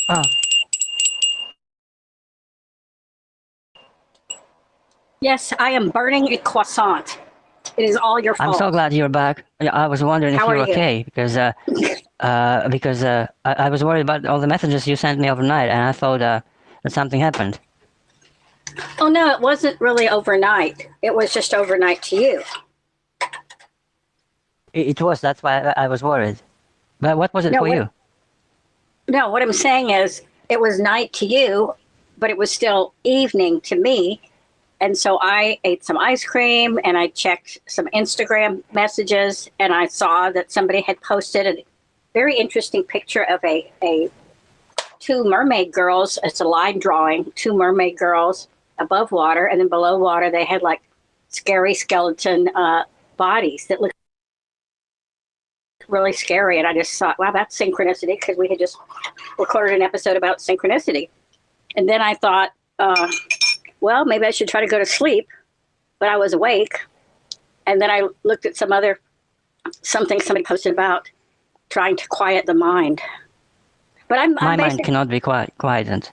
Oh, Yes, I am burning a croissant. It is all your I'm so fault. glad you're back. Yeah, I was wondering if How are you're you? okay because I was worried about all the messages you sent me overnight, and I thought that something happened. Oh, no, it wasn't really overnight. It was just overnight to you. It was. That's why I was worried. But what was it No, for what, you? no, what I'm saying is it was night to you, but it was still evening to me. And so I ate some ice cream and I checked some Instagram messages and I saw that somebody had posted a very interesting picture of a two mermaid girls. It's a line drawing, two mermaid girls above water, and then below water they had like scary skeleton bodies that looked really scary. And I just thought, wow, that's synchronicity, because we had just recorded an episode about synchronicity. And then I thought, well, maybe I should try to go to sleep, but I was awake. And then I looked at something somebody posted about trying to quiet the mind. But I'm My mind basically, cannot be quietened.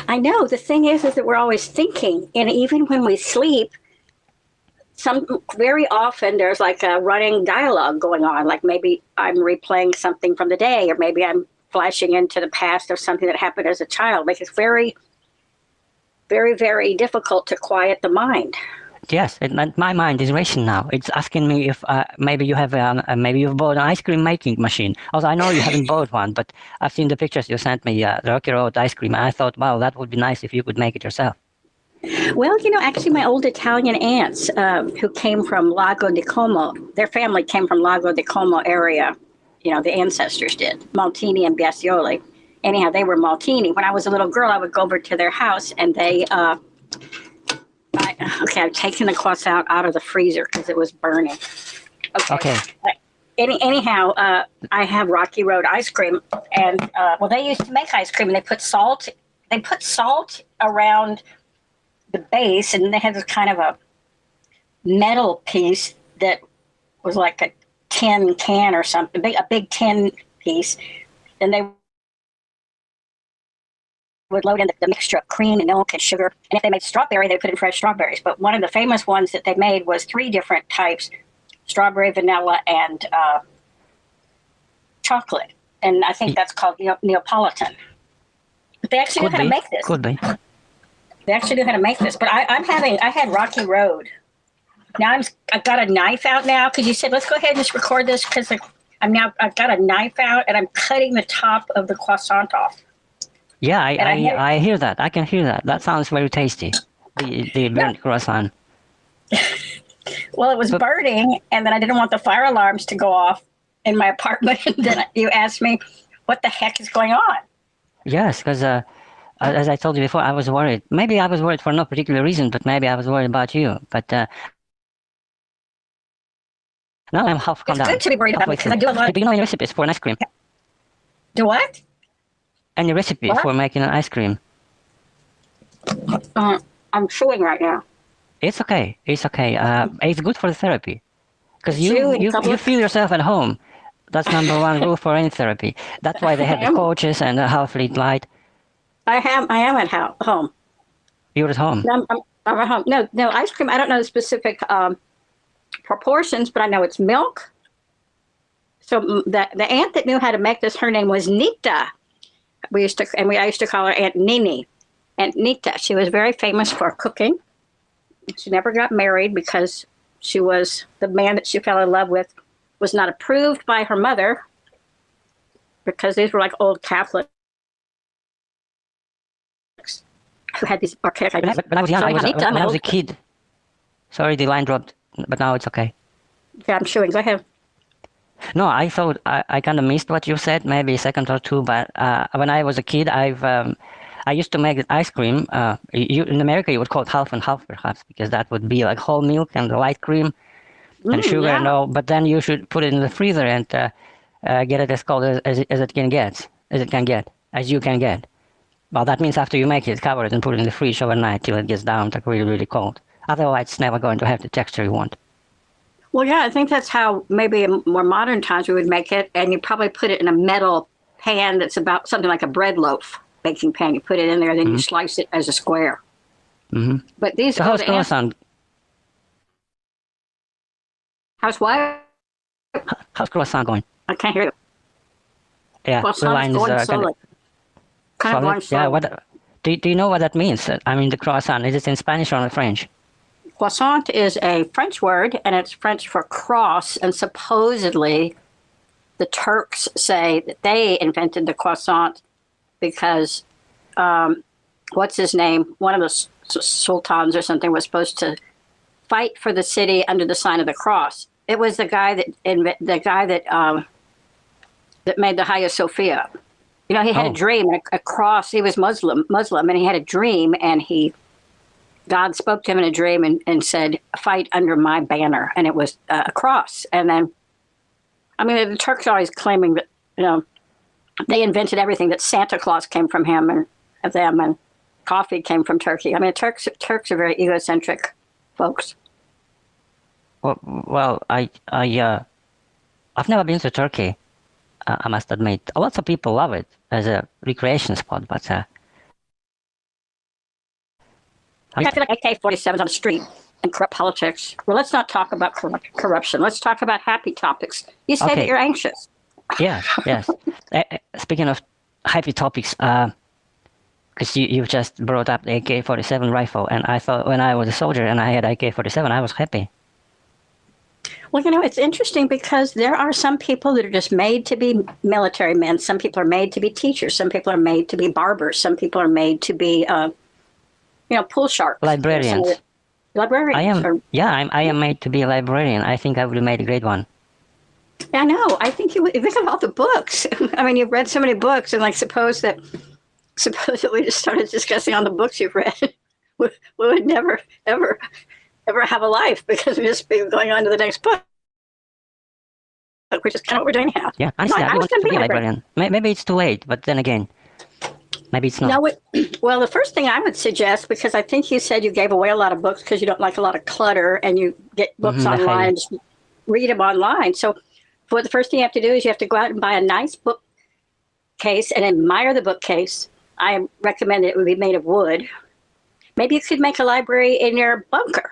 I know the thing is that we're always thinking, and even when we sleep, very often there's like a running dialogue going on. Like maybe I'm replaying something from the day, or maybe I'm flashing into the past of something that happened as a child. Like it's very, very, very difficult to quiet the mind. Yes, my mind is racing now. It's asking me if maybe you have maybe you've bought an ice cream making machine. Also, I know you haven't bought one, but I've seen the pictures you sent me, the Rocky Road ice cream, and I thought, wow, that would be nice if you could make it yourself. Well, actually, my old Italian aunts who came from Lago di Como, their family came from Lago di Como area. The ancestors did, Maltini and Biasioli. Anyhow, they were Maltini. When I was a little girl, I would go over to their house and I've taken the croissant out of the freezer because it was burning. Okay. Anyhow, I have Rocky Road ice cream, and well, they used to make ice cream, and they put salt. They put salt around the base, and they had this kind of a metal piece that was like a tin can or something, a big tin piece. And they would load in the mixture of cream and milk and sugar. And if they made strawberry, they put in fresh strawberries. But one of the famous ones that they made was 3 different types: strawberry, vanilla, and chocolate. And I think that's called Neapolitan. But they actually Could know how to be. make this. Could be. They actually knew how to make this. But I had Rocky Road. Now I've got a knife out now, because you said let's go ahead and just record this, because I've got a knife out and I'm cutting the top of the croissant off. Yeah, And I hear that. I can hear that. That sounds very tasty. The burnt croissant. Well, it was burning, and then I didn't want the fire alarms to go off in my apartment. And then you asked me, what the heck is going on? Yes, because as I told you before, I was worried. Maybe I was worried for no particular reason, but maybe I was worried about you. But now I'm half calmed It's down. good to be worried about me, because I do a lot. Do you know any recipes for an ice cream? Do what? Any recipe What? for making an ice cream? I'm chewing right now. It's okay. It's okay. It's good for the therapy, because Chewing you feel yourself at home. That's number one rule for any therapy. That's why they have the coaches and the Half-Lead Light. I am at home. You're at home. I'm at home. No ice cream. I don't know the specific proportions, but I know it's milk. So the aunt that knew how to make this, her name was Nita. I used to call her Aunt Nini. Aunt Nita. She was very famous for cooking. She never got married because the man that she fell in love with was not approved by her mother, because these were like old Catholics who had these archaic ideas. When I was young, So when I was a kid. Sorry, the line dropped, but now it's okay. Yeah, I'm chewing. Go ahead. No, I thought I kind of missed what you said, maybe a second or two. But when I was a kid, I used to make ice cream. In America, you would call it half and half, perhaps, because that would be like whole milk and light cream and sugar and all. But then you should put it in the freezer and get it as cold as it can get, as you can get. Well, that means after you make it, cover it and put it in the fridge overnight till it gets down to really, really cold. Otherwise, it's never going to have the texture you want. Well, yeah, I think that's how maybe in more modern times we would make it, and you probably put it in a metal pan that's about something like a bread loaf baking pan. You put it in there, then you slice it as a square. Mm-hmm. But these So how's old ants, croissant? how's what? How's croissant going? I can't hear you. Yeah, the Croissant's line is going kind slowly. of Kind of going solid. Yeah, slowly. what? Do you know what that means? I mean, the croissant. Is it in Spanish or in French? Croissant is a French word, and it's French for cross. And supposedly, the Turks say that they invented the croissant because, what's his name? One of the sultans or something was supposed to fight for the city under the sign of the cross. It was the guy that that made the Hagia Sophia. You know, he had a dream, a cross. He was Muslim, and he had a dream, and God spoke to him in a dream and said, "Fight under my banner," and it was a cross. And then, I mean, the Turks are always claiming that, you know, they invented everything. That Santa Claus came from him and them, and coffee came from Turkey. I mean, Turks are very egocentric folks. Well, I've never been to Turkey. I must admit, lots of people love it as a recreation spot, but I feel like AK-47s on the street and corrupt politics. Well, let's not talk about corruption. Let's talk about happy topics. You say that you're anxious. Yes. Speaking of happy topics, because you just brought up the AK-47 rifle, and I thought when I was a soldier and I had AK-47, I was happy. Well, you know, it's interesting because there are some people that are just made to be military men. Some people are made to be teachers. Some people are made to be barbers. Some people are made to be, pool sharks. Librarians. Librarians. I am made to be a librarian. I think I would have made a great one. I know. I think you would. Think of all the books. I mean, you've read so many books, and like, suppose that we just started discussing all the books you've read, we would never, ever have a life because we'd just be going on to the next book, which is kind of what we're doing now. Yeah, honestly, I want to be a librarian. Maybe it's too late, but then again, maybe it's not. No, well, the first thing I would suggest, because I think you said you gave away a lot of books because you don't like a lot of clutter and you get books online and just read them online. So the first thing you have to do is you have to go out and buy a nice bookcase and admire the bookcase. I recommend it would be made of wood. Maybe you could make a library in your bunker.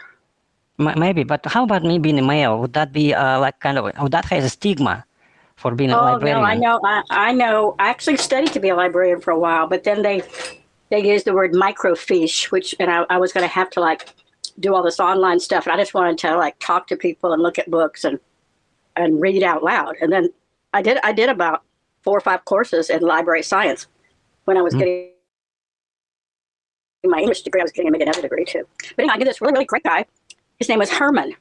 Maybe, but how about me being a male? Would that be would that has a stigma for being a librarian? No, I know. I actually studied to be a librarian for a while, but then they used the word microfiche, and I was going to have to like do all this online stuff, and I just wanted to like talk to people and look at books and read out loud. And then I did about 4 or 5 courses in library science when I was getting my English degree. I was getting another degree too. But anyway, I knew this really, really great guy. His name was Herman,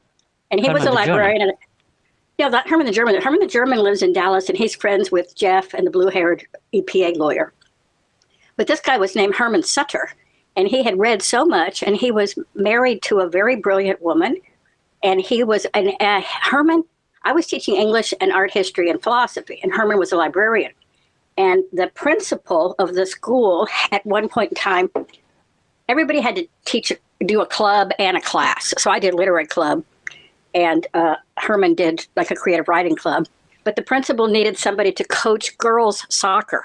and he was a librarian. That Herman the German. Herman the German lives in Dallas, and he's friends with Jeff and the blue-haired EPA lawyer. But this guy was named Herman Sutter, and he had read so much, and he was married to a very brilliant woman. And he was Herman. I was teaching English and art history and philosophy, and Herman was a librarian. And the principal of the school, at one point in time, everybody had to do a club and a class. So I did literary club, and Herman did like a creative writing club. But the principal needed somebody to coach girls soccer,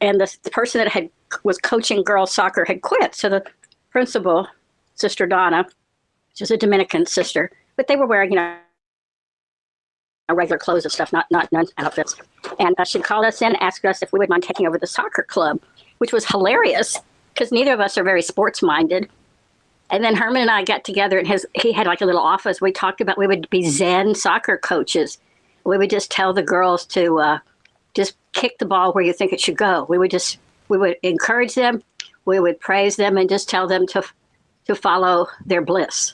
and the person that was coaching girls soccer had quit. So the principal, Sister Donna, she's a Dominican sister, but they were wearing regular clothes and stuff, not nun outfits. And she called us in, asked us if we would mind taking over the soccer club, which was hilarious because neither of us are very sports minded. And then Herman and I got together, and he had like a little office. We talked about we would be Zen soccer coaches. We would just tell the girls to just kick the ball where you think it should go. We would encourage them, we would praise them, and just tell them to follow their bliss.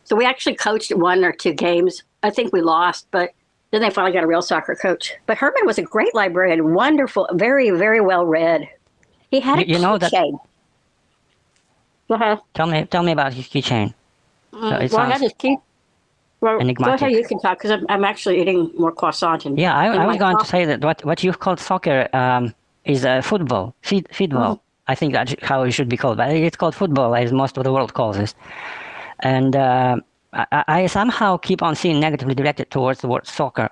So we actually coached 1 or 2 games. I think we lost, but then they finally got a real soccer coach. But Herman was a great librarian, wonderful, very, very well read. He had a keychain. Go ahead. Tell me about his keychain. I had his key. Well, go ahead. You can talk because I'm actually eating more croissant. I was going to say that what you've called soccer is football, feedball. I think that's how it should be called, but it's called football, as most of the world calls it. And I somehow keep on seeing negatively directed towards the word soccer,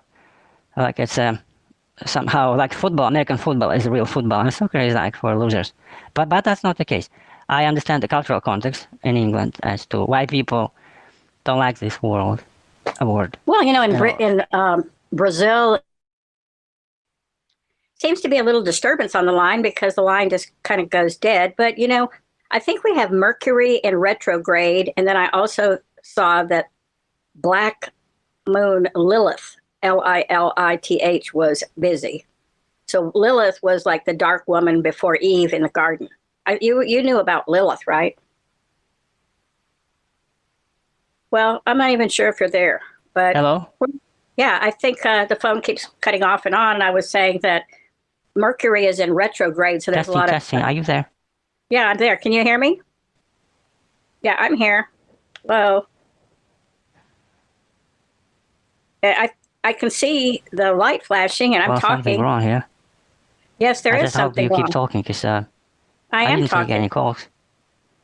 like it's somehow like football, American football is real football, and soccer is like for losers. But that's not the case. I understand the cultural context in England as to why people don't like this world award. Well, in Brazil, seems to be a little disturbance on the line because the line just kind of goes dead. But, I think we have Mercury in retrograde. And then I also saw that Black Moon Lilith, Lilith, was busy. So Lilith was like the dark woman before Eve in the garden. You knew about Lilith, right? Well, I'm not even sure if you're there. But Hello? yeah, I think the phone keeps cutting off and on. And I was saying that Mercury is in retrograde, so there's Testing, a lot testing. Are you there? Yeah, I'm there. Can you hear me? Yeah, I'm here. Hello. I can see the light flashing, and I'm Well, something talking. wrong here. Yes, there I is just hope something you wrong. keep talking, because I I am didn't take any talking. calls.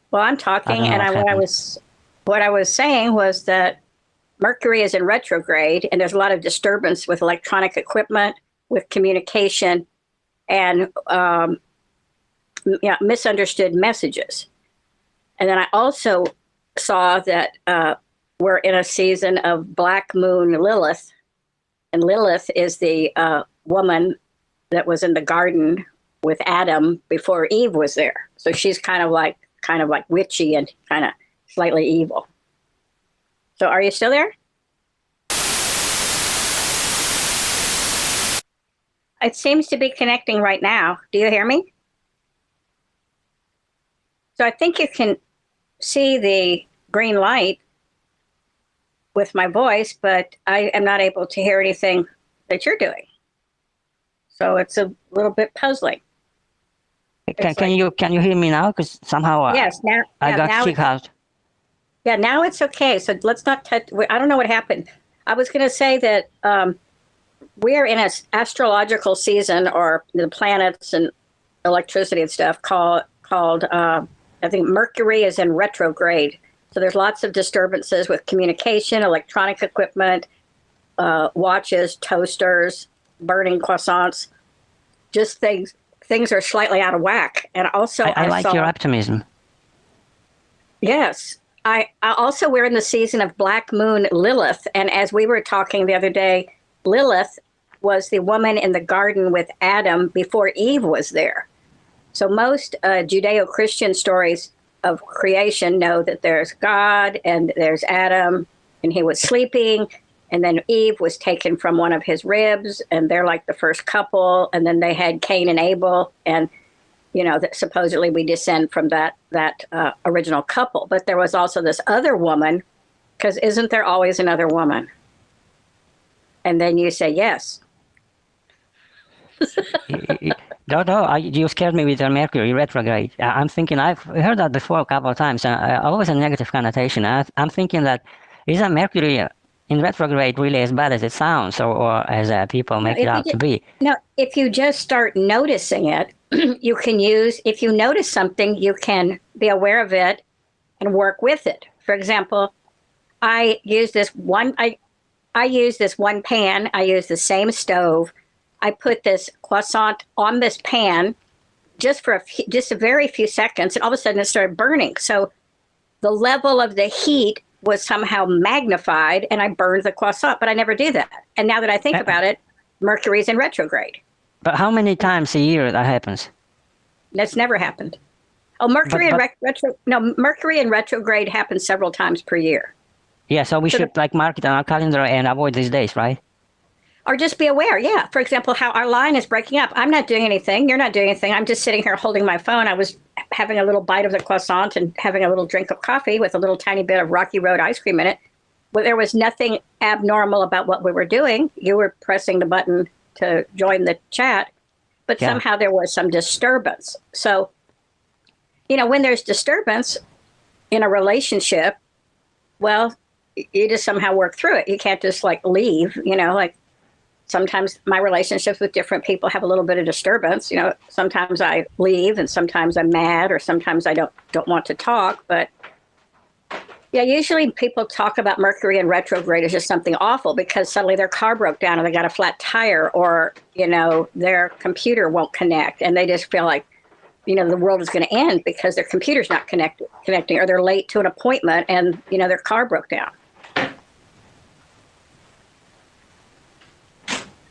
Well, I'm I talking, don't know and what happened. what I was saying was that Mercury is in retrograde, and there's a lot of disturbance with electronic equipment, with communication, and misunderstood messages. And then I also saw that we're in a season of Black Moon Lilith, and Lilith is the woman that was in the garden with Adam before Eve was there. So she's kind of like witchy and kind of slightly evil. So are you still there? It seems to be connecting right now. Do you hear me? So I think you can see the green light with my voice, but I am not able to hear anything that you're doing. So it's a little bit puzzling. Can you hear me now? Because somehow Yes, now I got now kicked out. yeah, now it's okay. So let's not touch. I don't know what happened. I was going to say that we are in an astrological season, or the planets and electricity and stuff called. I think Mercury is in retrograde. So there's lots of disturbances with communication, electronic equipment, watches, toasters, burning croissants, just things are slightly out of whack. And also I like saw, your optimism. yes, I also, we're in the season of Black Moon Lilith. And as we were talking the other day, Lilith was the woman in the garden with Adam before Eve was there. So most Judeo-Christian stories of creation know that there's God and there's Adam, and he was sleeping, and then Eve was taken from one of his ribs, and they're like the first couple, and then they had Cain and Abel, and that supposedly we descend from that original couple. But there was also this other woman, because isn't there always another woman? And then you say yes. No, you scared me with your Mercury retrograde. I'm thinking, I've heard that before a couple of times, and always a negative connotation. I'm thinking that, isn't Mercury in retrograde really as bad as it sounds, or as people make it out to be? No, if you just start noticing it, you can if you notice something, you can be aware of it and work with it. For example, I use this one pan. I use the same stove. I put this croissant on this pan just for a very few seconds, and all of a sudden it started burning. So the level of the heat was somehow magnified, and I burned the croissant, but I never do that. And now that I think about it, Mercury's in retrograde. But how many times a year that happens? That's never happened. Oh, Mercury in retrograde happens several times per year. Yeah, so we should mark it on our calendar and avoid these days, right? Or just be aware, yeah. For example, how our line is breaking up. I'm not doing anything. You're not doing anything. I'm just sitting here holding my phone. I was having a little bite of the croissant and having a little drink of coffee with a little tiny bit of Rocky Road ice cream in it. But there was nothing abnormal about what we were doing. You were pressing the button to join the chat, but somehow there was some disturbance. So, when there's disturbance in a relationship, well, you just somehow work through it. You can't just leave, sometimes my relationships with different people have a little bit of disturbance. Sometimes I leave, and sometimes I'm mad, or sometimes I don't want to talk. But Yeah, usually people talk about Mercury in retrograde as just something awful because suddenly their car broke down or they got a flat tire or, their computer won't connect and they just feel like, the world is going to end because their computer's not connecting or they're late to an appointment and, their car broke down.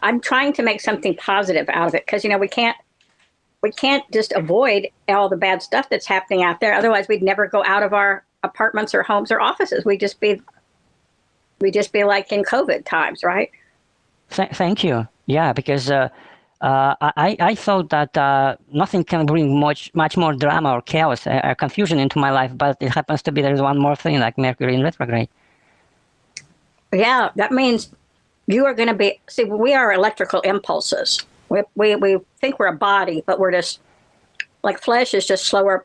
I'm trying to make something positive out of it because, we can't just avoid all the bad stuff that's happening out there. Otherwise, we'd never go out of our apartments or homes or offices. We'd just be like in COVID times, right? Thank you. Yeah, because I thought that nothing can bring much more drama or chaos or confusion into my life, but it happens to be there's one more thing like Mercury in retrograde. Yeah, that means you are going to be. See, we are electrical impulses. We think we're a body, but we're just like flesh is just slower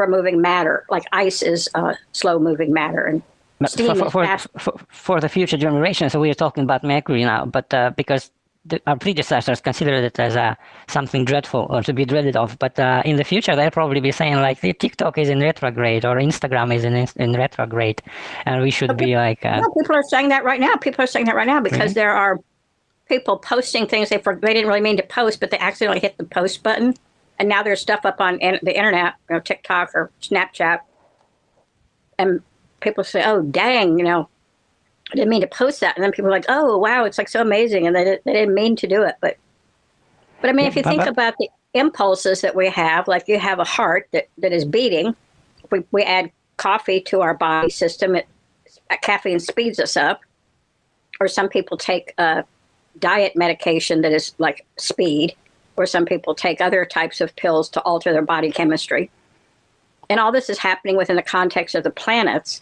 moving matter. Like ice is slow moving matter, and steam for the future generations. So we are talking about Mercury now, but because our predecessors considered it as something dreadful or to be dreaded of. But in the future, they'll probably be saying like TikTok is in retrograde or Instagram is in retrograde, and we should be like. No, people are saying that right now. People are saying that right now because Really? there are people posting things they didn't really mean to post, but they accidentally hit the post button, and now there's stuff up on the internet, TikTok or Snapchat, and people say, "Oh, dang, I didn't mean to post that," and then people are like, "Oh, wow, it's like so amazing," and they didn't mean to do it, but I mean, if you think about the impulses that we have, like you have a heart that is beating. We add coffee to our body system. Caffeine speeds us up, or some people take diet medication that is like speed, or some people take other types of pills to alter their body chemistry. And all this is happening within the context of the planets.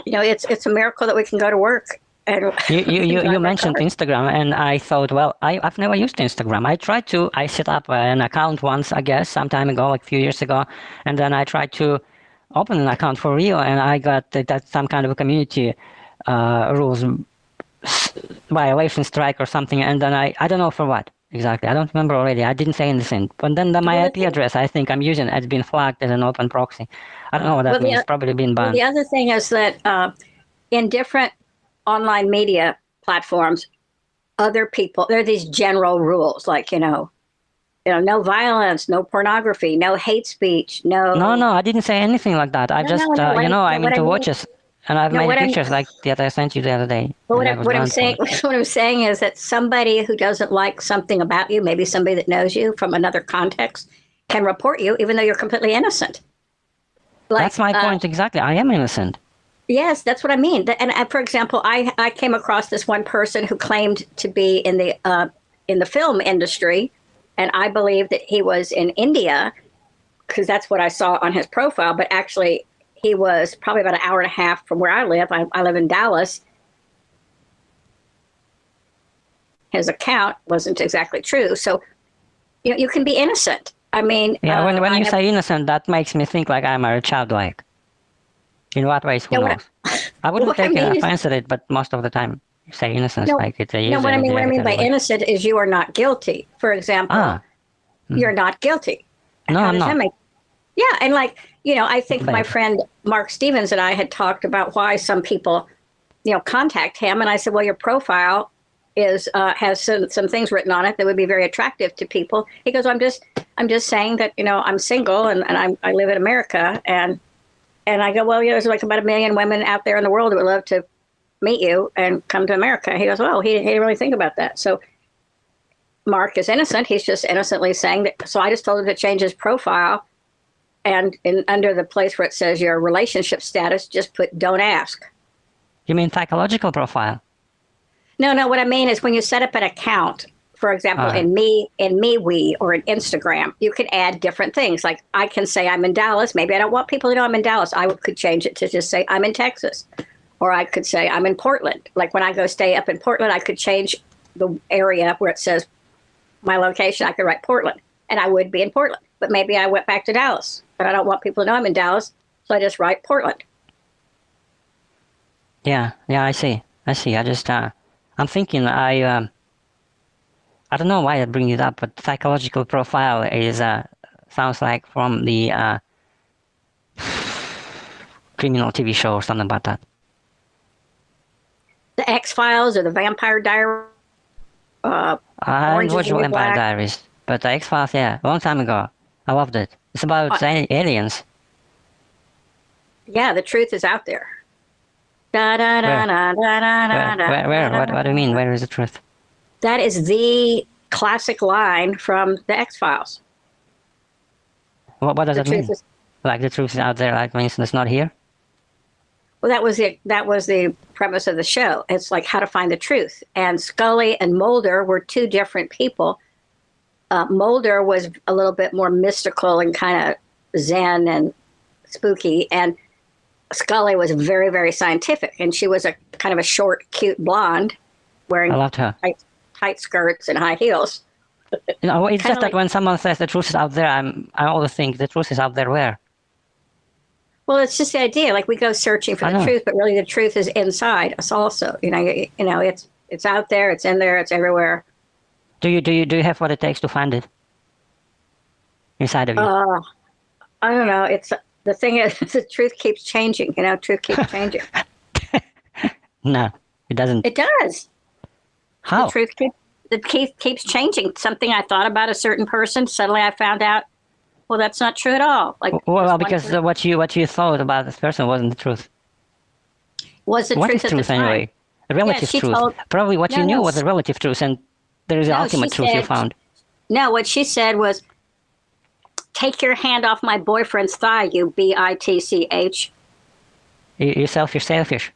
It's a miracle that we can go to work. And you mentioned Instagram, and I thought, well, I've never used Instagram. I set up an account once, I guess, some time ago, like a few years ago, and then I tried to open an account for real, and I got that some kind of a community rules violation strike or something, and then I don't know for what exactly. I don't remember already. I didn't say anything. But then my IP address I think I'm using has been flagged as an open proxy. I don't know what that means. Probably been banned. The other thing is that in different online media platforms, other people, there are these general rules like, no violence, no pornography, no hate speech, no. No, I didn't say anything like that. I I'm into watches. And I've made pictures like that I sent you the other day. But what I'm saying is that somebody who doesn't like something about you, maybe somebody that knows you from another context, can report you even though you're completely innocent. That's my point exactly. I am innocent. Yes, that's what I mean. And for example, I came across this one person who claimed to be in the film industry, and I believe that he was in India because that's what I saw on his profile. But actually, he was probably about an hour and a half from where I live. I live in Dallas. His account wasn't exactly true. So, you can be innocent. I mean, yeah. When you say innocent, that makes me think like I'm a childlike. In what ways? Who knows? I wouldn't take offense at it, but most of the time, you say innocence like it's a user. No, what I mean by innocent is you are not guilty. For example, you're not guilty. No, I'm not. Yeah, and I think my friend Mark Stevens and I had talked about why some people, contact him, and I said, well, your profile has some things written on it that would be very attractive to people. He goes, I'm just saying that I'm single and I live in America, and I go, well, there's like about 1 million women out there in the world that would love to meet you and come to America. He goes, well, he didn't really think about that. So Mark is innocent. He's just innocently saying that. So I just told him to change his profile. And under the place where it says your relationship status, just put don't ask. You mean psychological profile? No, what I mean is when you set up an account, for example, in MeWe or in Instagram, you can add different things. Like I can say I'm in Dallas. Maybe I don't want people to know I'm in Dallas. I could change it to just say I'm in Texas. Or I could say I'm in Portland. Like when I go stay up in Portland, I could change the area where it says my location. I could write Portland, and I would be in Portland. But maybe I went back to Dallas, but I don't want people to know I'm in Dallas, so I just write Portland. Yeah, I see. I just, I'm thinking, I don't know why I bring it up, but psychological profile is, sounds like from the, criminal TV show or something about that. The X-Files or the Vampire Diaries. I Orange is watched the New Vampire Black. Diaries, but the X-Files, yeah, a long time ago. I loved it. It's about aliens. Yeah, the truth is out there. Da, da, da, da, da, da, da, Where? da, What do you mean? Where is the truth? That is the classic line from the X-Files. What does The that mean? truth is, Like the truth is out there, like means it's not here? well, that was the premise of the show. It's like how to find the truth. And Scully and Mulder were two different people. Mulder was a little bit more mystical and kind of zen and spooky, and Scully was very, very scientific. And she was a kind of a short, cute blonde wearing I loved her. tight skirts and high heels. You know, it's Kinda just that like- when someone says the truth is out there, I always think the truth is out there where? Well, it's just the idea. Like we go searching for I the know. truth, but really the truth is inside us also. You know, it's out there, it's in there, it's everywhere. Do you have what it takes to find it? Inside of you? I don't know. It's the thing is the truth keeps changing. You know, truth keeps changing. No, it doesn't. It does. How? The truth keeps changing. Something I thought about a certain person, suddenly I found out, well, that's not true at all. Like, Well, this one because person- what you thought about this person wasn't the truth. was the What truth is at truth the time. anyway? The relative she truth. told- Probably what No, you knew no, was the relative truth, and there is the No, ultimate she truth you said- found. No, what she said was, take your hand off my boyfriend's thigh, you bitch. You're selfish.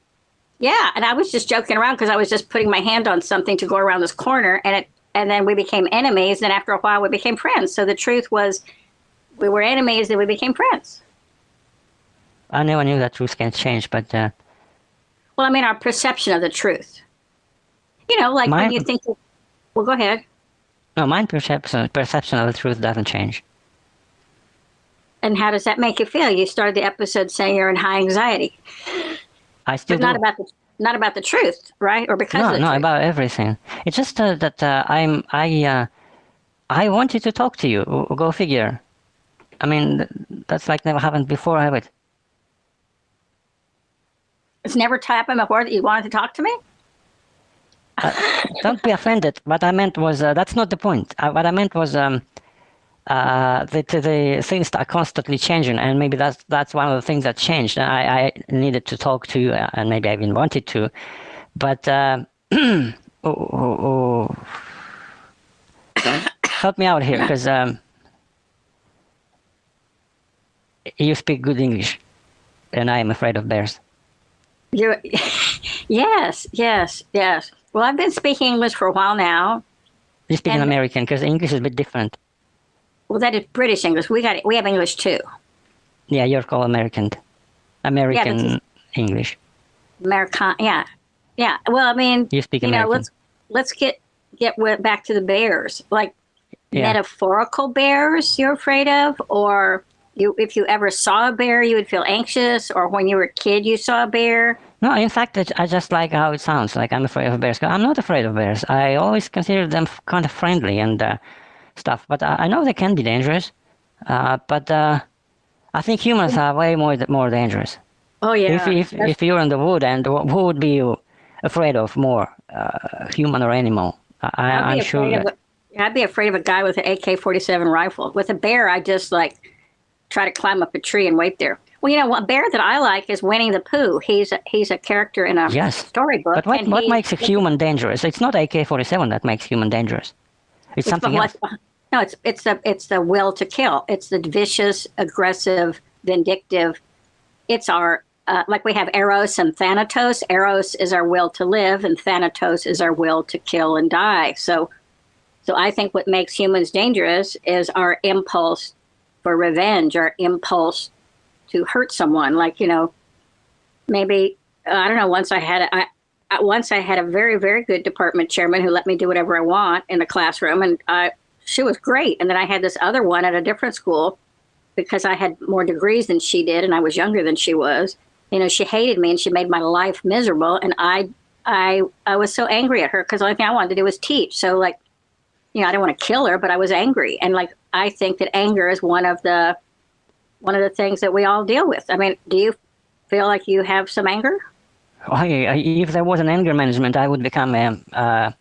Yeah, and I was just joking around because I was just putting my hand on something to go around this corner, and then we became enemies. And after a while, we became friends. So the truth was, we were enemies, and we became friends. I never knew that truth can change, but Well, I mean, our perception of the truth. You know, like when Mine- you think, well, go ahead. no, my perception of the truth doesn't change. And how does that make you feel? You started the episode saying you're in high anxiety, I still but do. not about the truth, right? Or because of No, the no, truth. about everything. It's just that I wanted to talk to you. Go figure. I mean, that's like never happened before, have it? It's never happened before that you wanted to talk to me. Don't be offended. What I meant was that's not the point. What I meant was the things are constantly changing, and maybe that's one of the things that changed. And I needed to talk to you, and maybe I even wanted to, but help me out here, because you speak good English, and I am afraid of bears. You're, yes. Well, I've been speaking English for a while now. You speak in And- American, because English is a bit different. Well, that is British English. We have English too. Yeah, you're called American it's- English. American, yeah. Well, I mean, You speak you know, American. let's get back to the bears. Like Yeah. metaphorical bears you're afraid of, or if you ever saw a bear, you would feel anxious, or when you were a kid, you saw a bear. No, in fact, I just like how it sounds. Like I'm afraid of bears. I'm not afraid of bears. I always consider them kind of friendly and stuff. But I know they can be dangerous. But I think humans are way more dangerous. Oh yeah. If you're in the wood, and who would be you afraid of more, human or animal? I'm sure. I'd be afraid of a guy with an AK-47 rifle. With a bear, I just like try to climb up a tree and wait there. Well, you know, a bear that I like is Winnie the Pooh. He's a character in a Yes. storybook. But what and makes a human dangerous? It's not AK-47 that makes human dangerous. It's something else. No, it's the will to kill. It's the vicious, aggressive, vindictive. It's our like we have Eros and Thanatos. Eros is our will to live, and Thanatos is our will to kill and die. So I think what makes humans dangerous is our impulse for revenge, our impulse to hurt someone. Like, you know, maybe I don't know. Once I had a very, very good department chairman who let me do whatever I want in the classroom, and she was great. And then I had this other one at a different school because I had more degrees than she did, and I was younger than she was. You know, she hated me and she made my life miserable. And I was so angry at her because the only thing I wanted to do was teach. So like, you know, I didn't want to kill her, but I was angry. And like, I think that anger is one of the things that we all deal with. I mean, do you feel like you have some anger? If there was an anger management, I would become The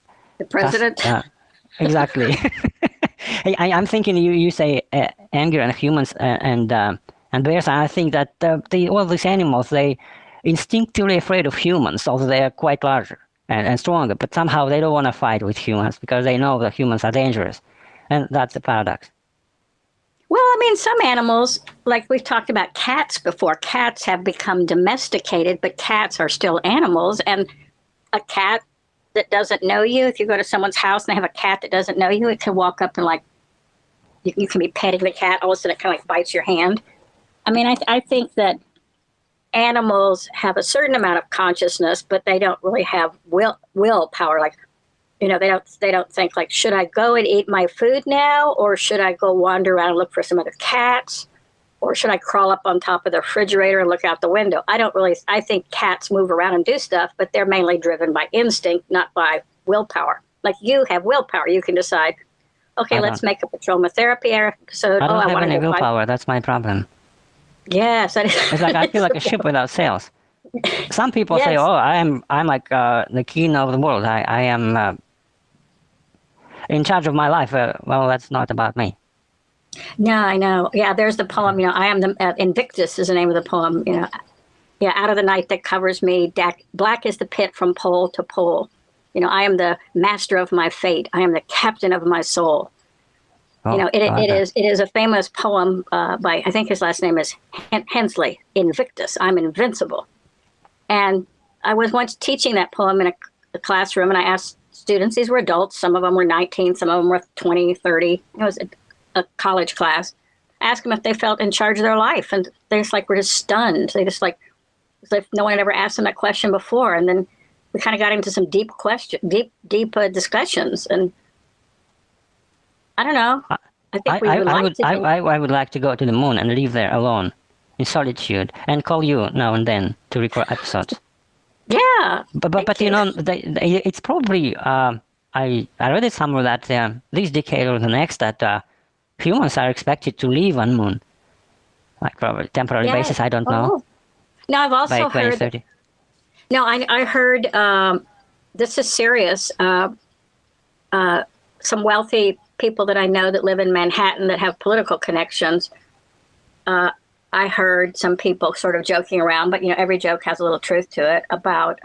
president? exactly. I'm thinking you say anger and humans and bears. I think that all these animals, they instinctively afraid of humans, although they are quite larger and stronger. But somehow they don't want to fight with humans because they know that humans are dangerous, and that's the paradox. Well, I mean, some animals, like we've talked about cats before, cats have become domesticated, but cats are still animals. And a cat that doesn't know you, if you go to someone's house and they have a cat that doesn't know you, it can walk up and like, you can be petting the cat, all of a sudden it kind of like bites your hand. I mean, I think that animals have a certain amount of consciousness, but they don't really have willpower. Like, you know, they don't think like, should I go and eat my food now, or should I go wander around and look for some other cats, or should I crawl up on top of the refrigerator and look out the window? I think cats move around and do stuff, but they're mainly driven by instinct, not by willpower. Like you have willpower. You can decide, okay, let's make a patrolma therapy episode. I don't have any willpower. That's my problem. Yes. It's like I feel like a ship without sails. Some people say, oh, I'm like the king of the world. I am in charge of my life. Well, that's not about me. No, I know. Yeah, there's the poem, you know, I am the, Invictus is the name of the poem, you know. Yeah, out of the night that covers me, black is the pit from pole to pole. You know, I am the master of my fate. I am the captain of my soul. Oh, you know, it is a famous poem by, I think his last name is Hensley, Invictus, I'm invincible. And I was once teaching that poem in a classroom, and I asked students, these were adults, some of them were 19, some of them were 20, 30. It was a college class. I asked them if they felt in charge of their life, and they just like were just stunned. They just like, as if no one had ever asked them that question before. And then we kind of got into some deep discussions, and I don't know. I think I would like to go to the moon and live there alone, in solitude, and call you now and then to record episodes. Yeah. But you know, it's probably I read it somewhere that this decade or the next that humans are expected to live on moon, like probably temporary basis. I don't know. No, I've also by 2030. heard. No, I heard. This is serious. Some wealthy people that I know that live in Manhattan that have political connections. I heard some people sort of joking around, but you know, every joke has a little truth to it about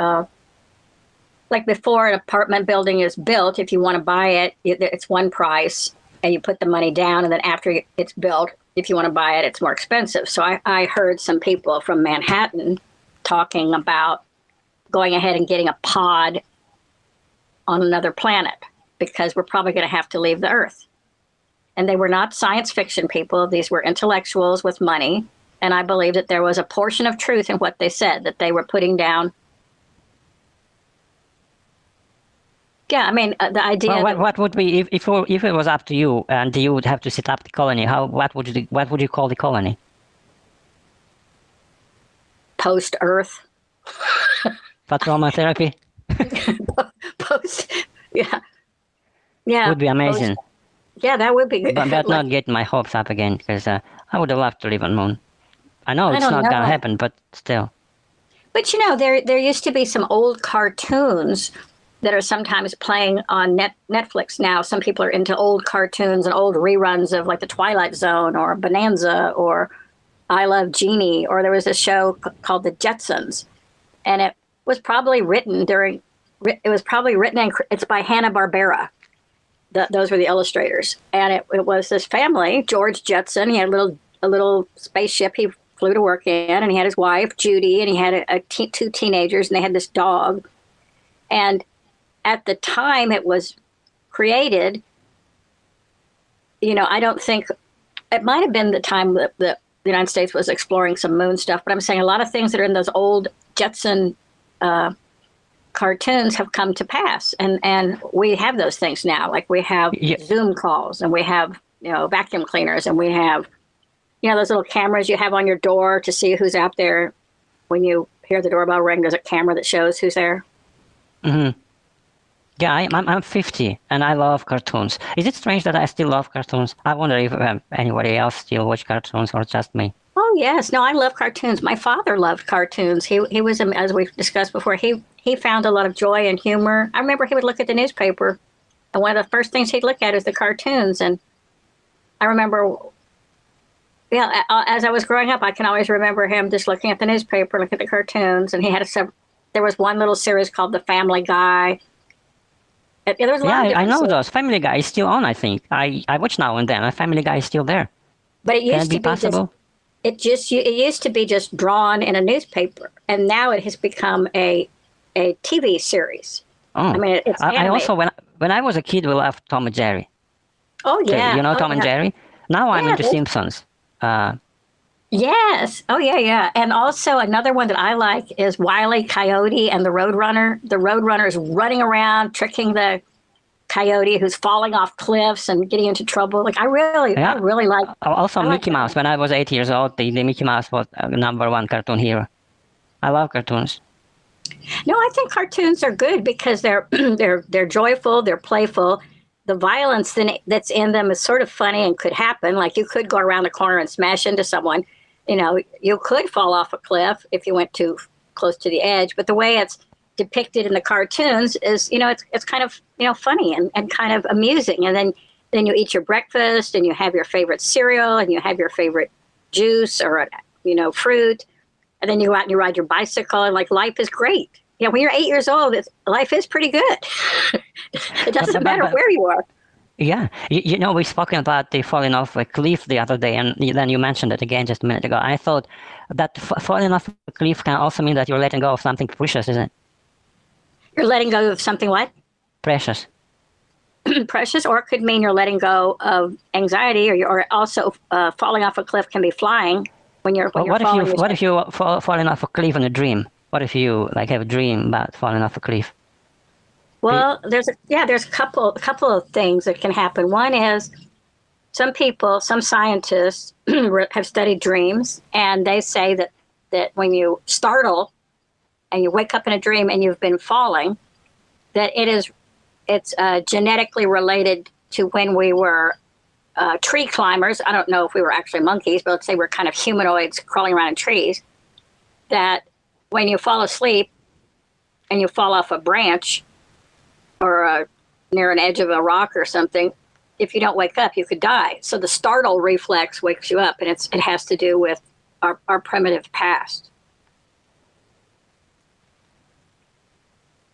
like before an apartment building is built, if you want to buy it, it's one price and you put the money down, and then after it's built, if you want to buy it, it's more expensive. So I heard some people from Manhattan talking about going ahead and getting a pod on another planet because we're probably going to have to leave the Earth. And they were not science fiction people. These were intellectuals with money. And I believe that there was a portion of truth in what they said, that they were putting down. Yeah, I mean, the idea. Well, what would be if it was up to you and you would have to set up the colony? What would you call the colony? Post Earth. Patrolma therapy. Post. Yeah. Yeah. Would be amazing. Yeah, that would be good. But not get my hopes up again, because I would have loved to live on moon. I know it's not gonna happen, but still. But you know, there used to be some old cartoons that are sometimes playing on Netflix now. Some people are into old cartoons and old reruns of like The Twilight Zone or Bonanza or I Love Jeannie, or there was a show called The Jetsons, and it was probably written it's by Hanna-Barbera. Those were the illustrators, and it was this family. George Jetson, he had a little spaceship he flew to work in, and he had his wife Judy, and he had two teenagers, and they had this dog. And at the time it was created, you know, I don't think it might have been the time that the United States was exploring some moon stuff, but I'm saying a lot of things that are in those old Jetson cartoons have come to pass, and we have those things now. Like we have Zoom calls, and we have, you know, vacuum cleaners, and we have, you know, those little cameras you have on your door to see who's out there. When you hear the doorbell ring, there's a camera that shows who's there. Mm-hmm. Yeah, I'm 50 and I love cartoons. Is it strange that I still love cartoons? I wonder if anybody else still watch cartoons or just me. Oh yes, no, I love cartoons. My father loved cartoons. He was, as we've discussed before, he found a lot of joy and humor. I remember he would look at the newspaper, and one of the first things he'd look at is the cartoons. And I remember, yeah, as I was growing up, I can always remember him just looking at the newspaper, looking at the cartoons, and he had there was one little series called The Family Guy. There was a lot of Yeah, I different know series. those. Family Guy is still on, I think. I watch now and then. A Family Guy is still there. But it Can used it be to be just possible? it used to be just drawn in a newspaper, and now it has become a TV series. Oh, I mean, it's I animated. also when I was a kid, we loved Tom and Jerry. Oh Okay, yeah, you know oh Tom and yeah, Jerry. Now I'm yeah. into Simpsons. Yes. Oh yeah, yeah. And also another one that I like is Wile E. Coyote and the Roadrunner. The Roadrunner is running around tricking the coyote who's falling off cliffs and getting into trouble. Like I Yeah. really like. Also, I like Mickey that Mouse. one. When I was 8 years old, the Mickey Mouse was #1 cartoon hero. I love cartoons. No, I think cartoons are good because they're they're joyful, they're playful. The violence that's in them is sort of funny and could happen. Like you could go around the corner and smash into someone. You know, you could fall off a cliff if you went too close to the edge. But the way it's depicted in the cartoons is, it's kind of, funny and kind of amusing. And then you eat your breakfast and you have your favorite cereal and you have your favorite juice or, fruit. And then you go out and you ride your bicycle and like life is great. When you're 8 years old, life is pretty good. It doesn't matter where you are. Yeah, we've spoken about the falling off a cliff the other day, and then you mentioned it again just a minute ago. I thought that falling off a cliff can also mean that you're letting go of something precious, isn't it? You're letting go of something what? Precious. Precious, or it could mean you're letting go of anxiety, or also falling off a cliff can be flying when you're Well, falling. what if you falling off a cliff in a dream? What if you have a dream about falling off a cliff? Well, there's a couple of things that can happen. One is some scientists have studied dreams, and they say that when you startle and you wake up in a dream and you've been falling, that it's genetically related to when we were tree climbers. I don't know if we were actually monkeys, but let's say we're kind of humanoids crawling around in trees. That when you fall asleep and you fall off a branch or near an edge of a rock or something, if you don't wake up, you could die. So the startle reflex wakes you up, and it has to do with our primitive past.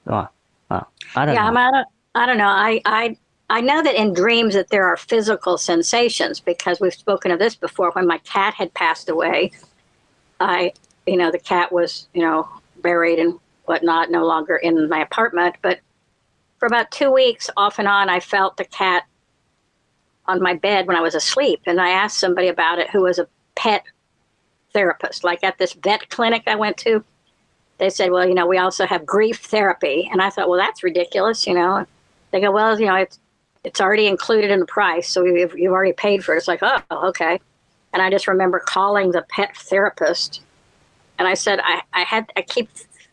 Oh, I don't Yeah, know. I don't know. I know that in dreams that there are physical sensations because we've spoken of this before. When my cat had passed away, the cat was, buried and whatnot, no longer in my apartment. But for about 2 weeks, off and on, I felt the cat on my bed when I was asleep. And I asked somebody about it who was a pet therapist. Like at this vet clinic I went to, they said, well, we also have grief therapy. And I thought, well, that's ridiculous. They go, well, it's already included in the price. So you've already paid for it. It's like, oh, okay. And I just remember calling the pet therapist. And I said, I keep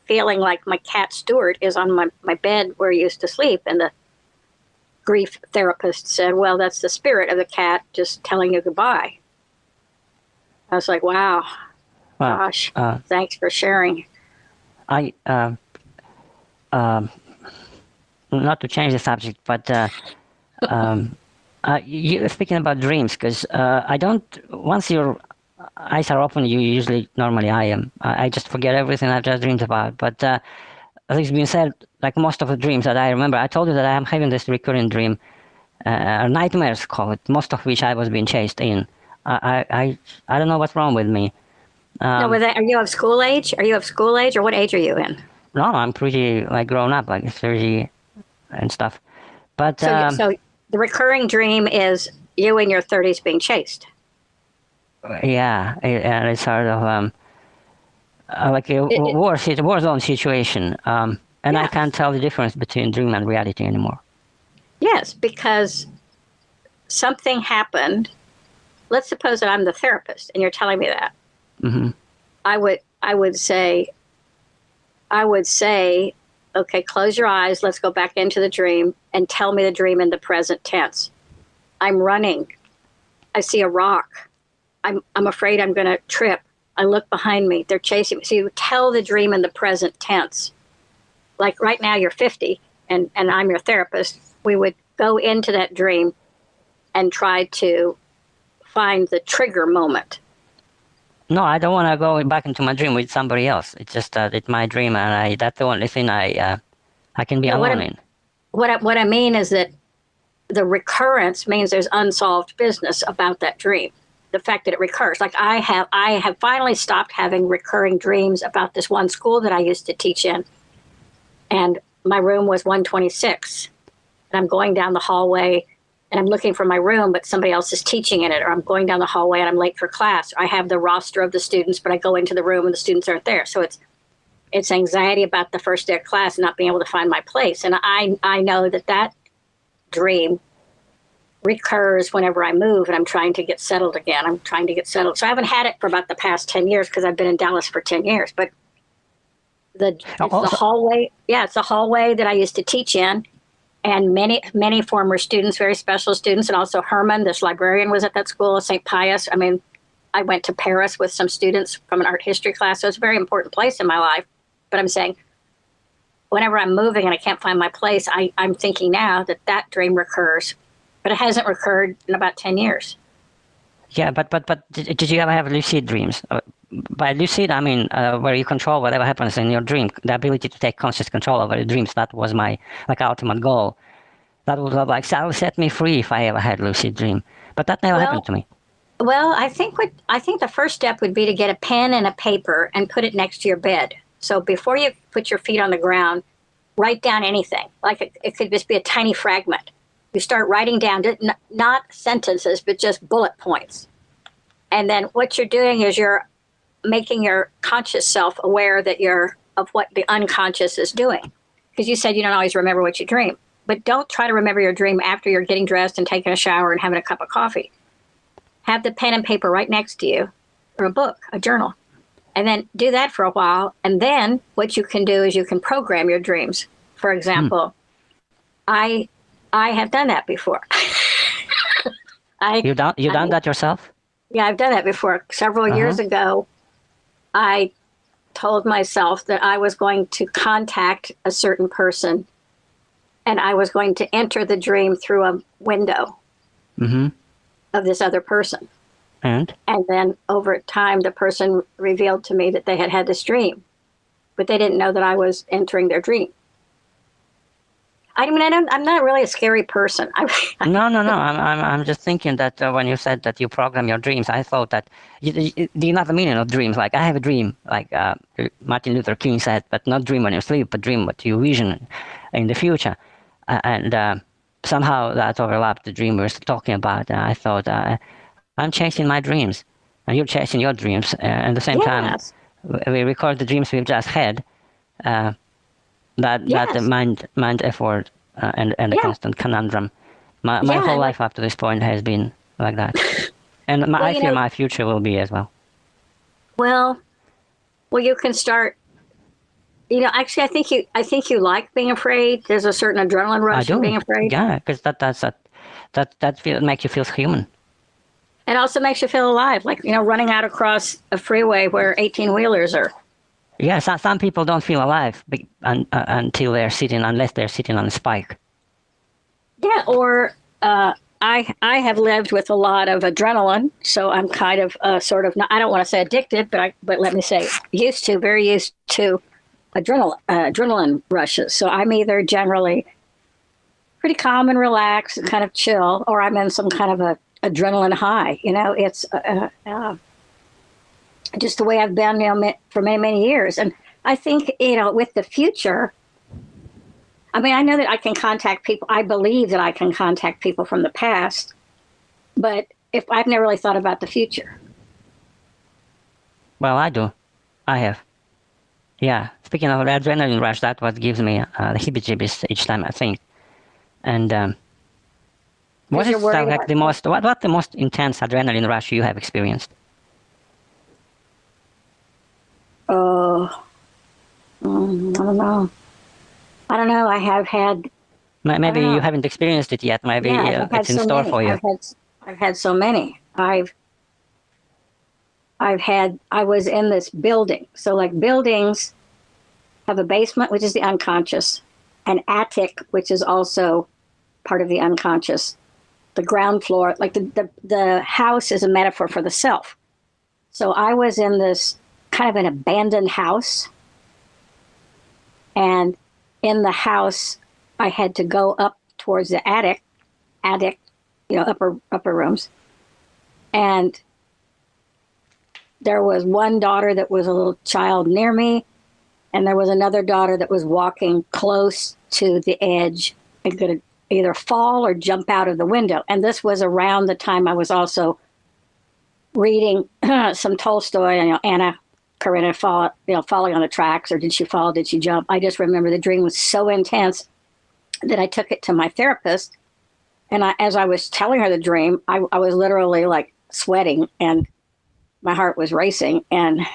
feeling like my cat Stuart is on my bed where he used to sleep. And the grief therapist said, well, that's the spirit of the cat just telling you goodbye. I was like, wow, gosh, thanks for sharing. I not to change the subject, but you speaking about dreams, because I don't. Once your eyes are open, normally I am. I just forget everything I've just dreamed about. But as it's been said, like most of the dreams that I remember, I told you that I am having this recurring dream, nightmares call it, most of which I was being chased in. I don't know what's wrong with me. No, are you of school age? Are you of school age, or what age are you in? No, I'm pretty grown up, like 30 and stuff. But So the recurring dream is you in your 30s being chased. yeah, and it's sort of like a war zone situation, and I Yeah. can't tell the difference between dream and reality anymore. Yes, because something happened. Let's suppose that I'm the therapist and you're telling me that. Hmm. I would say, okay, close your eyes. Let's go back into the dream and tell me the dream in the present tense. I'm running. I see a rock. I'm afraid I'm going to trip. I look behind me. They're chasing me. So you tell the dream in the present tense. Like right now you're 50 and I'm your therapist. We would go into that dream and try to find the trigger moment. No, I don't want to go back into my dream with somebody else. It's just that it's my dream, and that's the only thing I can be alone in. What I mean is that the recurrence means there's unsolved business about that dream. The fact that it recurs. Like I have finally stopped having recurring dreams about this one school that I used to teach in. And my room was 126. And I'm going down the hallway and I'm looking for my room, but somebody else is teaching in it. Or I'm going down the hallway and I'm late for class. Or I have the roster of the students, but I go into the room and the students aren't there. So it's anxiety about the first day of class and not being able to find my place. And I know that dream recurs whenever I move and I'm trying to get settled again. I'm trying to get settled. So I haven't had it for about the past 10 years because I've been in Dallas for 10 years. But it's the hallway. Yeah, it's the hallway that I used to teach in. And many former students, very special students, and also Herman, this librarian, was at that school, St. Pius. I mean, I went to Paris with some students from an art history class. So it's a very important place in my life. But I'm saying, whenever I'm moving and I can't find my place, I'm thinking now that dream recurs. But it hasn't recurred in about 10 years. Yeah, but did you ever have lucid dreams? By lucid, I mean where you control whatever happens in your dream. The ability to take conscious control over your dreams. That was my ultimate goal. That would have set me free if I ever had lucid dream. But that never happened to me. Well, I think the first step would be to get a pen and a paper and put it next to your bed. So before you put your feet on the ground, write down anything. Like it could just be a tiny fragment. You start writing down, not sentences, but just bullet points. And then what you're doing is you're making your conscious self aware of what the unconscious is doing. Because you said you don't always remember what you dream. But don't try to remember your dream after you're getting dressed and taking a shower and having a cup of coffee. Have the pen and paper right next to you, or a book, a journal. And then do that for a while. And then what you can do is you can program your dreams. For example, I have done that before. You've done that yourself? Yeah, I've done that before. Several years ago, I told myself that I was going to contact a certain person and I was going to enter the dream through a window of this other person. And then over time, the person revealed to me that they had this dream, but they didn't know that I was entering their dream. I mean, I'm not really a scary person. No. I'm just thinking that when you said that you program your dreams, I thought that do you know the meaning of dreams? Like I have a dream, like Martin Luther King said, but not dream when you sleep, but dream what you vision in the future. And somehow that overlapped the dream we were talking about. I thought I'm chasing my dreams, and you're chasing your dreams. At the same time, we record the dreams we've just had. That the mind effort and the constant conundrum. My whole life up to this point has been like that, and I feel my future will be as well. Well, you can start. Actually, I think you like being afraid. There's a certain adrenaline rush in being afraid. Yeah, because that makes you feel human. It also makes you feel alive, like running out across a freeway where 18-wheelers are. Yeah, some people don't feel alive until unless they're sitting on a spike. Yeah, or I have lived with a lot of adrenaline, so I'm kind of I don't want to say addicted, but let me say very used to adrenaline rushes. So I'm either generally pretty calm and relaxed and kind of chill, or I'm in some kind of a adrenaline high. It's just the way I've been, for many, many years. And I think, with the future, I mean, I know that I can contact people. I believe that I can contact people from the past, but I've never really thought about the future. Well, I do. I have. Yeah. Speaking of adrenaline rush, that's what gives me the heebie-jeebies each time I think. And what is what the most intense adrenaline rush you have experienced? I don't know. I have had. Maybe you haven't experienced it yet. Maybe it's in store for you. I've had so many. I was in this building. So like buildings have a basement, which is the unconscious, an attic, which is also part of the unconscious, the ground floor, like the house is a metaphor for the self. So I was in this kind of an abandoned house. And in the house, I had to go up towards the attic, upper rooms. And there was one daughter that was a little child near me. And there was another daughter that was walking close to the edge and could either fall or jump out of the window. And this was around the time I was also reading some Tolstoy, Anna Karenina falling on the tracks, or did she fall? Did she jump? I just remember the dream was so intense that I took it to my therapist. And as I was telling her the dream, I was literally like sweating and my heart was racing. And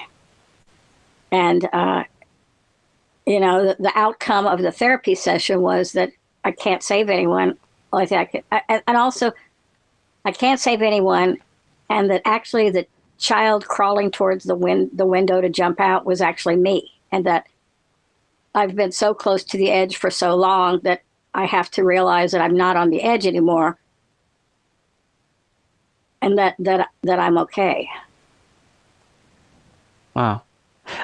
the outcome of the therapy session was that I can't save anyone. Only thing I could, and also I can't save anyone, and that actually the child crawling towards the window to jump out was actually me, and that I've been so close to the edge for so long that I have to realize that I'm not on the edge anymore, and that I'm okay. Wow.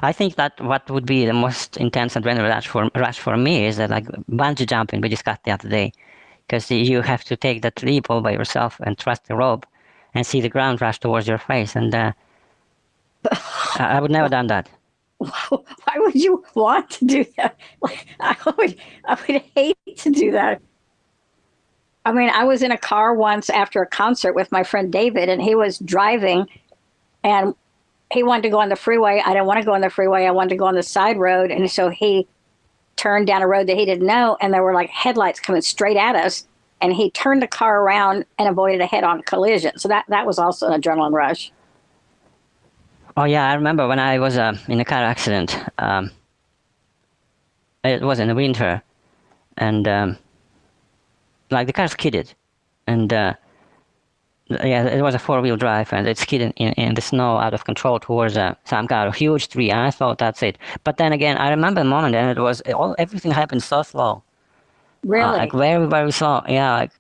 I think that what would be the most intense adrenaline rush for me is that like bungee jumping we discussed the other day, because you have to take that leap all by yourself and trust the rope and see the ground rush towards your face. And I would never done that. Why would you want to do that? Like, I would hate to do that. I mean, I was in a car once after a concert with my friend David, and he was driving, and he wanted to go on the freeway. I didn't want to go on the freeway. I wanted to go on the side road. And so he turned down a road that he didn't know, and there were like headlights coming straight at us. And he turned the car around and avoided a head-on collision. So that was also an adrenaline rush. Oh yeah, I remember when I was in a car accident. It was in the winter, and like the car skidded, and yeah, it was a 4-wheel drive, and it skidded in the snow out of control towards some kind of huge tree. And I thought that's it. But then again, I remember the moment, and it was everything happened so slow. Really? Like very, very slow. Yeah, like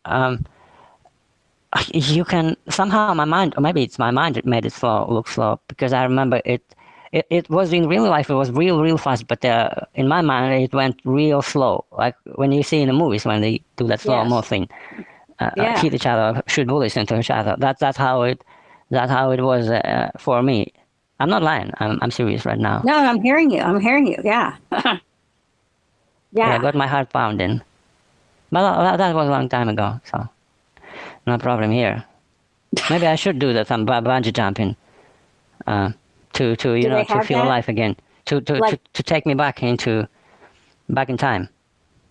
you can somehow my mind, or maybe it's my mind that made it look slow, because I remember it was in real life, it was real fast, but in my mind it went real slow, like when you see in the movies when they do that slow mo thing, hit each other, shoot bullets into each other. That's how it was for me. I'm not lying. I'm serious right now. No, I'm hearing you. Yeah. Yeah, I got my heart pounding. But that was a long time ago, so no problem here. Maybe I should do that, some bungee jumping, to feel alive again, to take me back in time.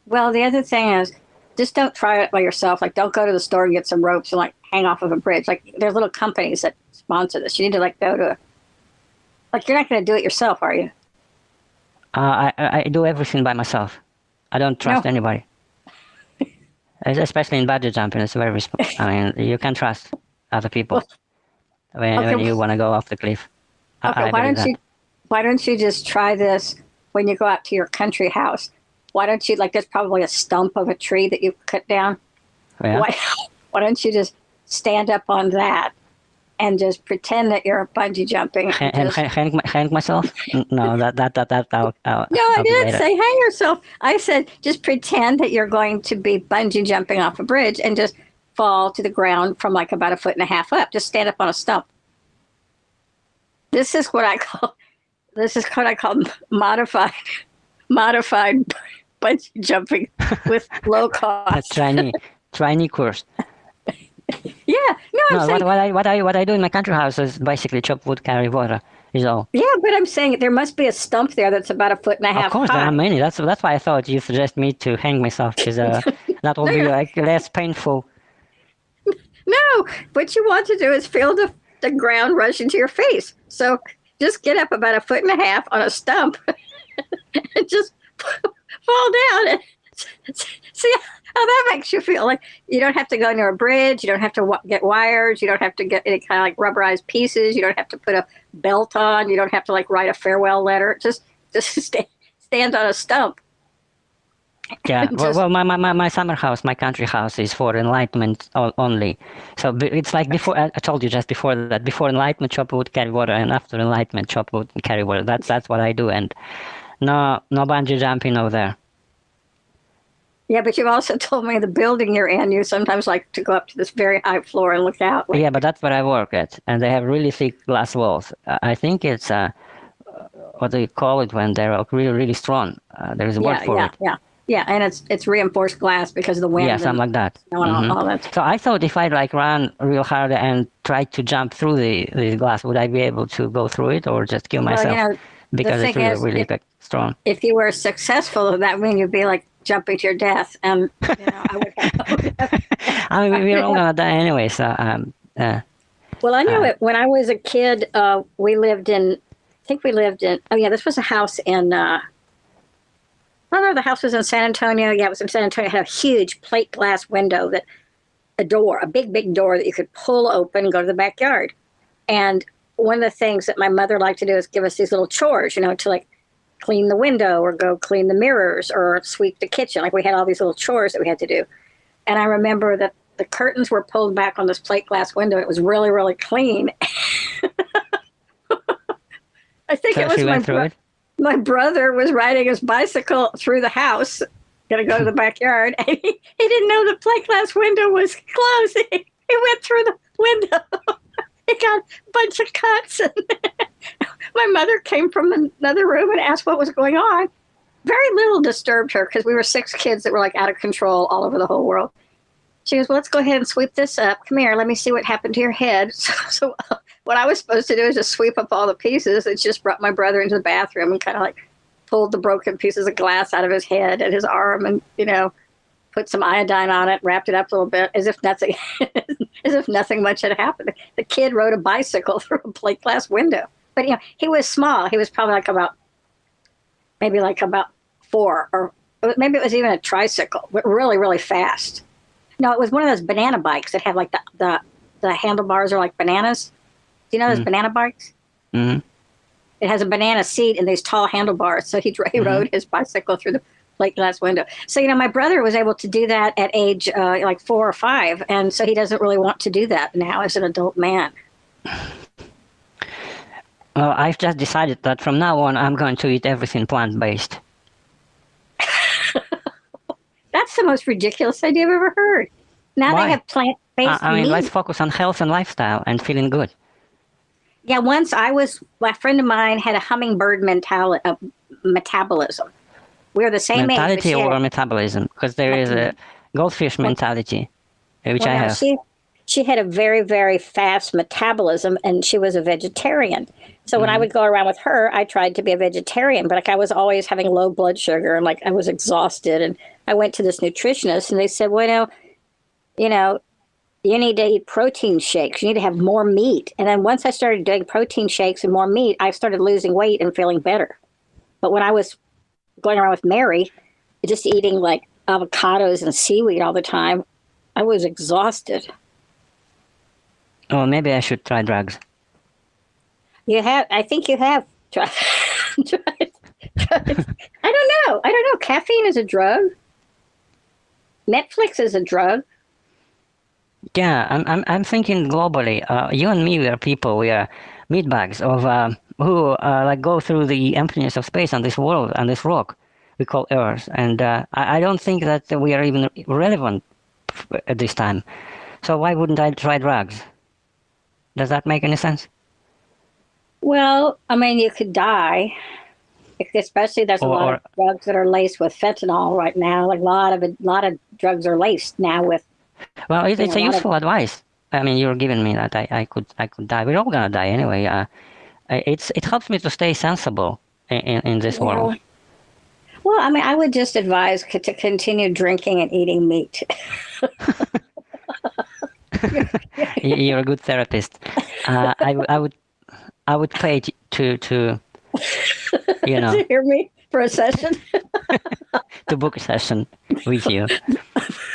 Well, the other thing is, just don't try it by yourself. Like, don't go to the store and get some ropes and like hang off of a bridge. Like, there's little companies that sponsor this. You need to like go to. Like, you're not going to do it yourself, are you? I do everything by myself. I don't trust anybody. Especially in bungee jumping, it's very. I mean, you can trust other people when you want to go off the cliff. Okay, why don't you just try this when you go out to your country house? Why don't you, like, there's probably a stump of a tree that you cut down. Yeah. Why don't you just stand up on that and just pretend that you're bungee jumping? Hang myself? No, that No, I didn't say hang yourself. I said just pretend that you're going to be bungee jumping off a bridge and just fall to the ground from like about 1.5 feet up. Just stand up on a stump. This is what I call modified bungee jumping with low cost. Trainee course. Yeah, no. What I do in my country house is basically chop wood, carry water. Is all. Yeah, but I'm saying there must be a stump there that's about 1.5 feet high. Of course, there are many. That's why I thought you suggest me to hang myself, because that will be like less painful. No, what you want to do is feel the ground rush into your face. So just get up about 1.5 feet on a stump and just fall down. And see Oh, that makes you feel like you don't have to go near a bridge. You don't have to get wires. You don't have to get any kind of like rubberized pieces. You don't have to put a belt on. You don't have to like write a farewell letter. Just stand on a stump. Yeah, Just, my summer house, my country house is for enlightenment only. So it's like before, I told you just before that, before enlightenment, chop wood, carry water, and after enlightenment, chop wood and carry water. That's what I do, and no bungee jumping over there. yeah, but you've also told me the building you're in, you sometimes like to go up to this very high floor and look out. Like, Yeah, but that's where I work at, and they have really thick glass walls. I think it's what do you call it when they're really, really strong? There is a word for it. Yeah, and it's reinforced glass because of the wind. Yeah, something like that. All that. So I thought if I like run real hard and try to jump through the glass, would I be able to go through it or just kill myself? Well, because it's really, really strong. If you were successful, that mean you'd be like jumping to your death. And I would. I mean, we're all gonna die anyway. So Well, I know it. When I was a kid, we lived in. I think we lived in. Oh yeah, this was a house in. The house was in San Antonio. Yeah, it was in San Antonio. It had a huge plate glass window a big door that you could pull open and go to the backyard. And one of the things that my mother liked to do is give us these little chores, to like clean the window or go clean the mirrors or sweep the kitchen. Like we had all these little chores that we had to do. And I remember that the curtains were pulled back on this plate glass window. It was really, really clean. I think so it was my brother was riding his bicycle through the house, going to go to the backyard, and he didn't know the plate glass window was closed. He went through the window. He got a bunch of cuts. And my mother came from another room and asked what was going on. Very little disturbed her because we were 6 kids that were like out of control all over the whole world. She goes, well, let's go ahead and sweep this up. Come here, let me see what happened to your head. So what I was supposed to do is just sweep up all the pieces. It just brought my brother into the bathroom and kind of like pulled the broken pieces of glass out of his head and his arm and, put some iodine on it, wrapped it up a little bit as if nothing much had happened. The kid rode a bicycle through a plate glass window. But, he was small. He was probably maybe about 4, or maybe it was even a tricycle, but really, really fast. No, it was one of those banana bikes that have like the handlebars are like bananas. Do you know those banana bikes? Mm-hmm. It has a banana seat and these tall handlebars. So he rode his bicycle through the plate glass window. So, my brother was able to do that at age like 4 or 5. And so he doesn't really want to do that now as an adult man. Well, I've just decided that from now on, I'm going to eat everything plant-based. That's the most ridiculous idea I've ever heard. Now Why? They have plant-based I mean, meat. let's focus on health and lifestyle and feeling good. Yeah, once a friend of mine had a hummingbird metabolism. We're the same Mentality age. or metabolism? Because there is a goldfish mentality, which I have. She had a very, very fast metabolism, and she was a vegetarian. So when I would go around with her, I tried to be a vegetarian, but like I was always having low blood sugar and like I was exhausted. And I went to this nutritionist, and they said, well, you need to eat protein shakes. You need to have more meat. And then once I started doing protein shakes and more meat, I started losing weight and feeling better. But when I was going around with Mary, just eating like avocados and seaweed all the time, I was exhausted. Oh, maybe I should try drugs. I think you have tried. I don't know. Caffeine is a drug. Netflix is a drug. Yeah, I'm thinking globally. You and me, we are people. We are meatbags of who like go through the emptiness of space on this world, on this rock we call Earth. And I don't think that we are even relevant at this time. So why wouldn't I try drugs? Does that make any sense? Well, I mean, you could die. Especially there's a lot of drugs that are laced with fentanyl right now. Like a lot of drugs are laced now with. Well, it's a useful advice. I mean, you're giving me that I could die. We're all gonna die anyway. It helps me to stay sensible in this world. Well, I mean, I would just advise to continue drinking and eating meat. You're a good therapist. I would pay to To hear me for a session. to book a session with you.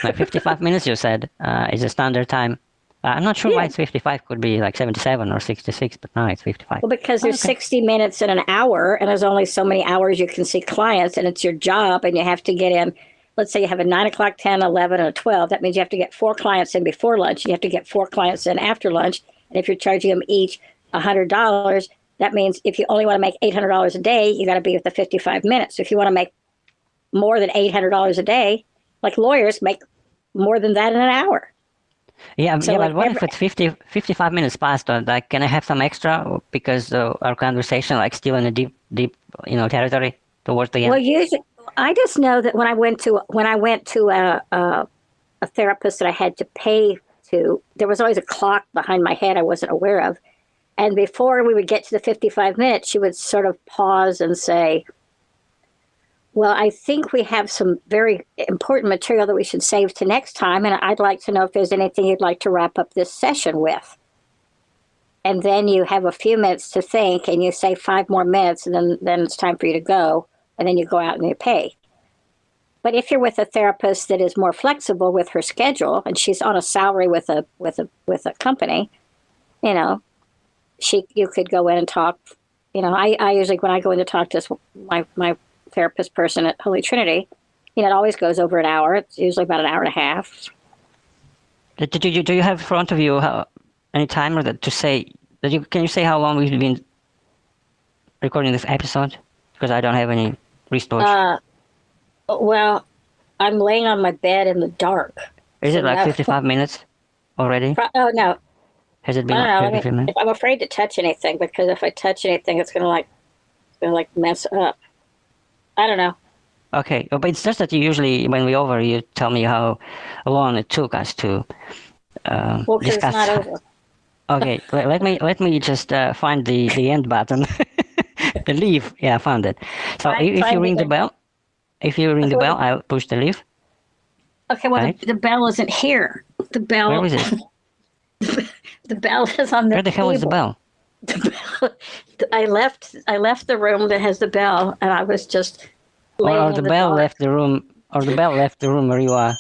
55 minutes, you said, is a standard time. I'm not sure why it's 55. Could be like 77 or 66, but no, it's 55. Well, because there's 60 minutes in an hour, and there's only so many hours you can see clients, and it's your job, and you have to get in. Let's say you have a 9 o'clock, 10, 11, and a 12. That means you have to get 4 clients in before lunch. You have to get 4 clients in after lunch. And if you're charging them each $100, that means if you only want to make $800 a day, you got to be with the 55 minutes. So if you want to make more than $800 a day, like lawyers make more than that in an hour. Yeah, So yeah, like but what if it's 55 minutes past? Like, can I have some extra because our conversation, like, still in a deep, territory towards the end? Well, usually, I just know that when I went to a therapist that I had to pay to, there was always a clock behind my head I wasn't aware of, and before we would get to the 55 minutes, she would sort of pause and say, "Well, I think we have some very important material that we should save to next time, and I'd like to know if there's anything you'd like to wrap up this session with." And then you have a few minutes to think, and you say 5 more minutes, and then it's time for you to go, and then you go out and you pay. But if you're with a therapist that is more flexible with her schedule, and she's on a salary with a company, you could go in and talk. I usually, when I go in to talk to my therapist person at Holy Trinity, it always goes over an hour. It's usually about an hour and a half. Do you have in front of you any timer to say that can you say how long we've been recording this episode? Because I don't have any wristwatch. Well, I'm laying on my bed in the dark. Is it like 55 minutes already? Oh no. Has it been I don't know. 55 minutes? I'm afraid to touch anything because if I touch anything, it's gonna mess up. I don't know. Okay, but it's just that usually when we're over, you tell me how long it took us to Well, because it's discuss. not over. Okay, let me just find the end button. The leave. Yeah, I found it. So if you ring the bell, I'll push the leave. Okay, well, Right. the bell isn't here. The bell. Where is it? The bell is on the Where the hell is the table. bell? I left the room that has the bell, and I was just laying Or in the bell dark. left the room, or the bell left the room where you are.